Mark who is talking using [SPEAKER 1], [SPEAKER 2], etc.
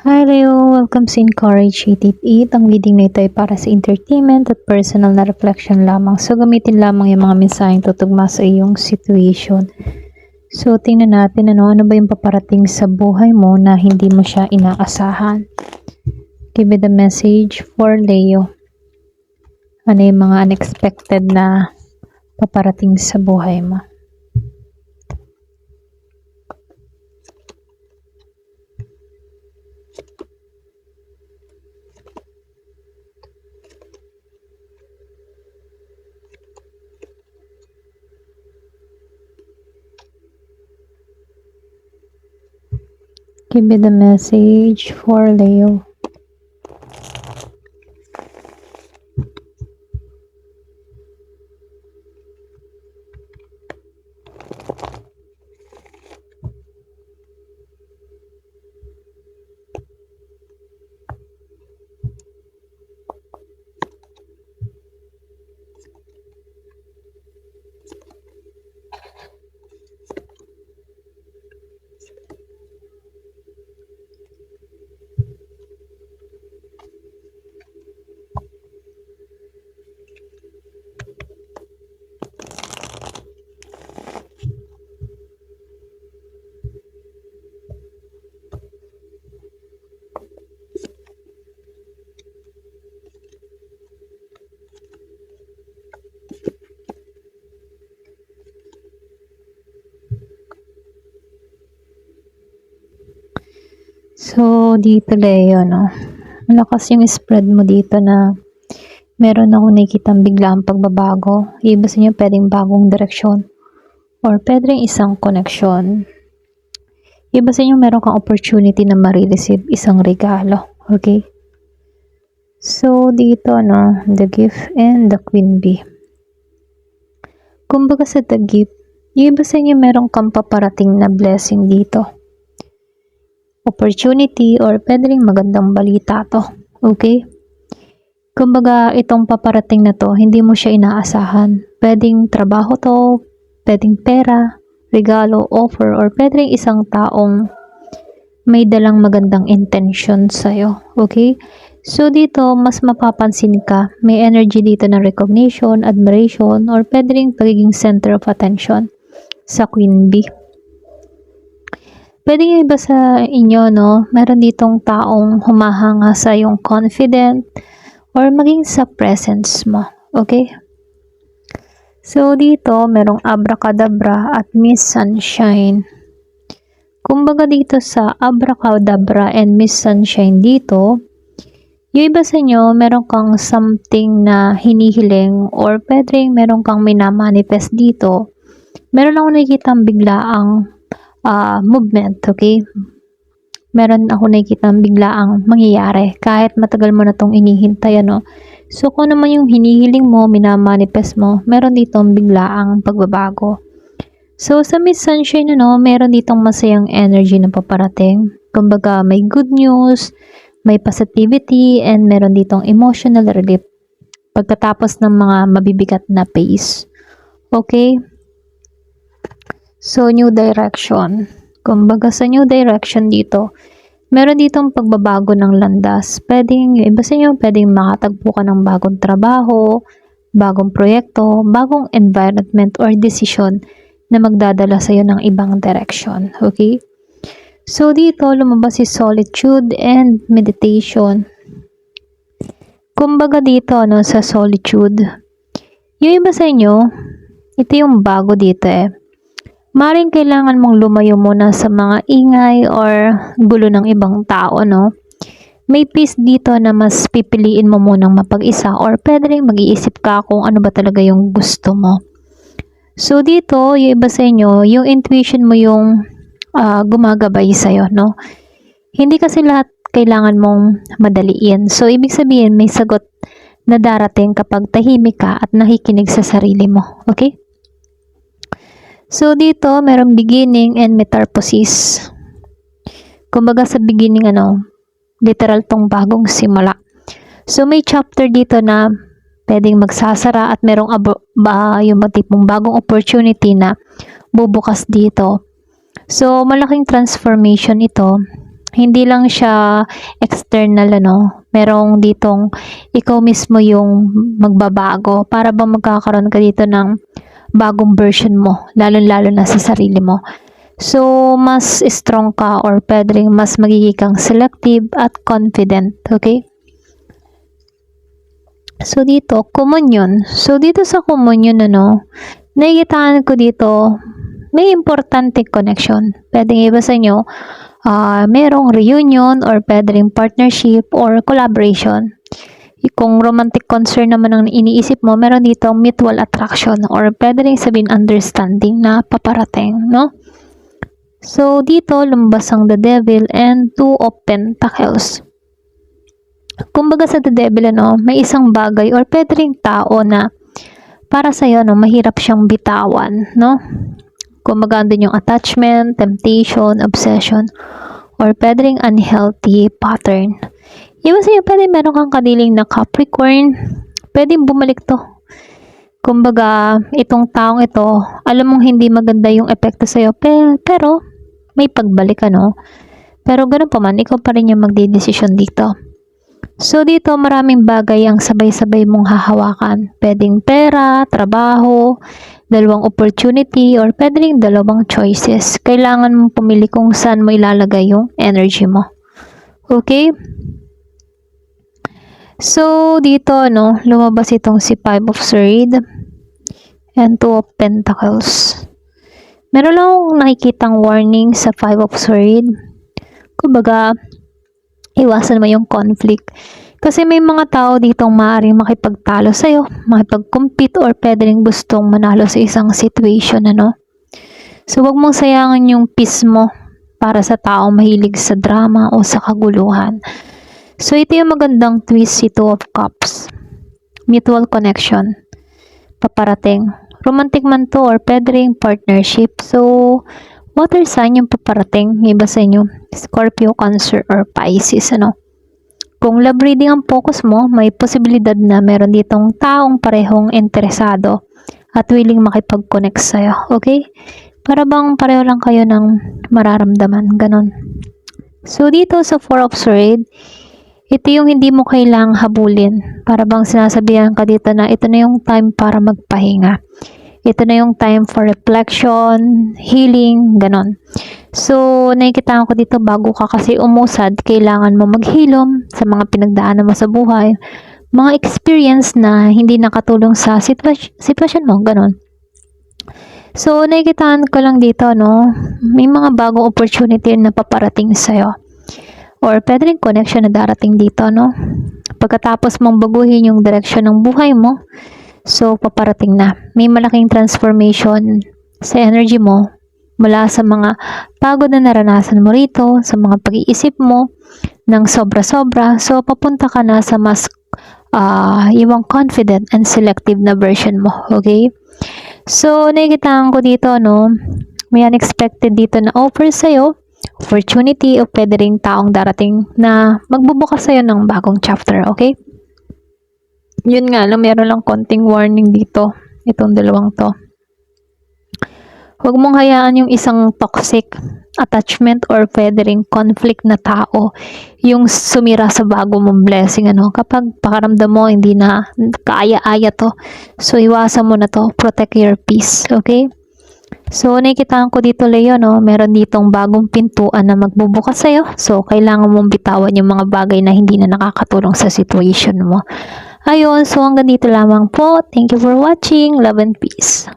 [SPEAKER 1] Hi Leo! Welcome sa Encourage 888. Ang reading na ito ay para sa entertainment at personal na reflection lamang. So, gamitin lamang yung mga mensaheng tutugma sa iyong situation. So, tingnan natin ano ba yung paparating sa buhay mo na hindi mo siya inaasahan. Give me the message for Leo. Ano yung mga unexpected na paparating sa buhay mo? Give me the message for Leo. So, dito Leo, no? Malakas yung spread mo dito na meron ako nakikitang biglang pagbabago. Iba sa inyo pwedeng bagong direksyon or pwedeng isang connection. Iba sa inyo meron kang opportunity na ma-receive isang regalo. Okay? So, dito, no? The gift and the queen bee. Kumbaga sa the gift, yung iba sa inyo meron kang paparating na blessing dito. Opportunity or pwedeng magandang balita to. Okay? Kumbaga, itong paparating na to, hindi mo siya inaasahan. Pwedeng trabaho to, pwedeng pera, regalo, offer, or pwedeng isang taong may dalang magandang intention sa'yo. Okay? So, dito, mas mapapansin ka. May energy dito ng recognition, admiration, or pwedeng pagiging center of attention sa Queen Bee. Pwede yung iba sa inyo, no? Meron ditong taong humahanga sa yung confident or maging sa presence mo. Okay? So, dito, merong abracadabra at Miss Sunshine. Kumbaga dito sa abracadabra and Miss Sunshine dito, yung iba sa inyo, meron kang something na hinihiling or pwedeng meron kang minamanifest dito. Meron ako nakikitang biglaang movement, okay? Meron ako nakikita biglaang mangyayari kahit matagal mo na itong inihintay, ano? So, kung naman yung hinihiling mo, minamanifest mo, meron ditong biglaang pagbabago. So, sa Miss Sunshine, ano, meron ditong masayang energy na paparating. Kumbaga, may good news, may positivity, and meron ditong emotional relief pagkatapos ng mga mabibigat na pace. Okay? So, new direction. Kumbaga sa new direction dito, meron ditong pagbabago ng landas. Pwedeng, yung iba sa inyo, pwedeng makatagpo ka ng bagong trabaho, bagong proyekto, bagong environment or decision na magdadala sa iyo ng ibang direction. Okay? So, dito, lumabas si solitude and meditation. Kumbaga dito, no, sa solitude, yung iba sa inyo, ito yung bago dito maring kailangan mong lumayo muna sa mga ingay or gulo ng ibang tao, no? May peace dito na mas pipiliin mo munang mapag-isa or pwede rin mag-iisip ka kung ano ba talaga yung gusto mo. So, dito, yung iba sa inyo, yung intuition mo yung gumagabay sa'yo, no? Hindi kasi lahat kailangan mong madaliin. So, ibig sabihin, may sagot na darating kapag tahimik ka at nakikinig sa sarili mo. Okay? So, dito, merong beginning and metamorphosis. Kumbaga sa beginning, literal tong bagong simula. So, may chapter dito na pwedeng magsasara at merong yung matipong bagong opportunity na bubukas dito. So, malaking transformation ito Hindi lang siya external, ano. Merong ditong ikaw mismo yung magbabago. Para bang magkakaroon ka dito ng bagong version mo, lalo-lalo na sa sarili mo. So, mas strong ka or pwede rin mas magiging kang selective at confident, okay? So, dito, communion. So, dito sa communion, ano, nakikitaan ko dito, may importante connection. Pwedeng iba sa inyo, merong reunion or pwede rin partnership or collaboration. Kung romantic concern naman ang iniisip mo, meron dito mutual attraction or pwede rin sabihin understanding na paparating, no? So, dito, lumabas ang the devil and 2 of pentacles. Kumbaga sa the devil, ano, may isang bagay or pwede rin tao na para sa'yo, no, mahirap siyang bitawan, no? Kumbaga din yung attachment, temptation, obsession, or pwede rin unhealthy pattern. Iba sa'yo, pwede meron kang kadiling na Capricorn, pwede bumalik to. Kumbaga, itong taong ito, alam mong hindi maganda yung epekto sa'yo, pero may pagbalik, ano. Pero ganun pa man, ikaw pa rin yung magdidesisyon dito. So, dito maraming bagay ang sabay-sabay mong hahawakan. Pwedeng pera, trabaho, dalawang opportunity, or pwedeng dalawang choices. Kailangan mong pumili kung saan mo ilalagay yung energy mo. Okay? So, dito, no, lumabas itong si 5 of Swords and 2 of Pentacles. Meron lang akong nakikitang warning sa 5 of Swords. Kumbaga, iwasan mo yung conflict. Kasi may mga tao ditong maaaring makipagtalo sa'yo, makipag-compete, or pwede rin gustong manalo sa isang situation, ano. So, wag mong sayangin yung peace mo para sa taong mahilig sa drama o sa kaguluhan. So, ito yung magandang twist, si 2 of Cups. Mutual connection. Paparating. Romantic man to or pwede rin partnership. So, water sign yung paparating. Iba sa inyo, Scorpio, Cancer, or Pisces, ano. Kung love reading ang focus mo, may posibilidad na meron ditong taong parehong interesado at willing makipag-connect sa'yo. Okay? Para bang pareho lang kayo ng mararamdaman. Ganon. So, dito sa 4 of Swords, ito yung hindi mo kailangang habulin. Para bang sinasabihan ka dito na ito na yung time para magpahinga. Ito na yung time for reflection, healing, ganon. So, nakikita ko dito bago ka kasi umusad, kailangan mo maghilom sa mga pinagdaanan mo sa buhay. Mga experience na hindi nakatulong sa sitwasyon mo, ganon. So, nakikitaan ko lang dito, no, may mga bagong opportunity na paparating sa'yo. Or pwede rin connection na darating dito, no? Pagkatapos mong baguhin yung direction ng buhay mo, so paparating na. May malaking transformation sa energy mo mula sa mga pagod na naranasan mo rito, sa mga pag-iisip mo ng sobra-sobra. So papunta ka na sa mas yung confident and selective na version mo. Okay? So nakikitaan ko dito, no? May unexpected dito na offer sa'yo, opportunity o pwede ring taong darating na magbubukas sa'yo ng bagong chapter, okay? Yun nga lang, meron lang konting warning dito, itong dalawang to. Huwag mong hayaan yung isang toxic attachment or pwede ring conflict na tao yung sumira sa bago mong blessing, ano? Kapag pakaramdam mo, hindi na kaaya-aya to, so iwasan mo na to, protect your peace, okay? So, nakikitaan ko dito, Leo, no? Meron ditong bagong pintuan na magbubukas sa'yo. So, kailangan mong bitawan yung mga bagay na hindi na nakakatulong sa situation mo. Ayun, so hanggang dito lamang po. Thank you for watching. Love and peace.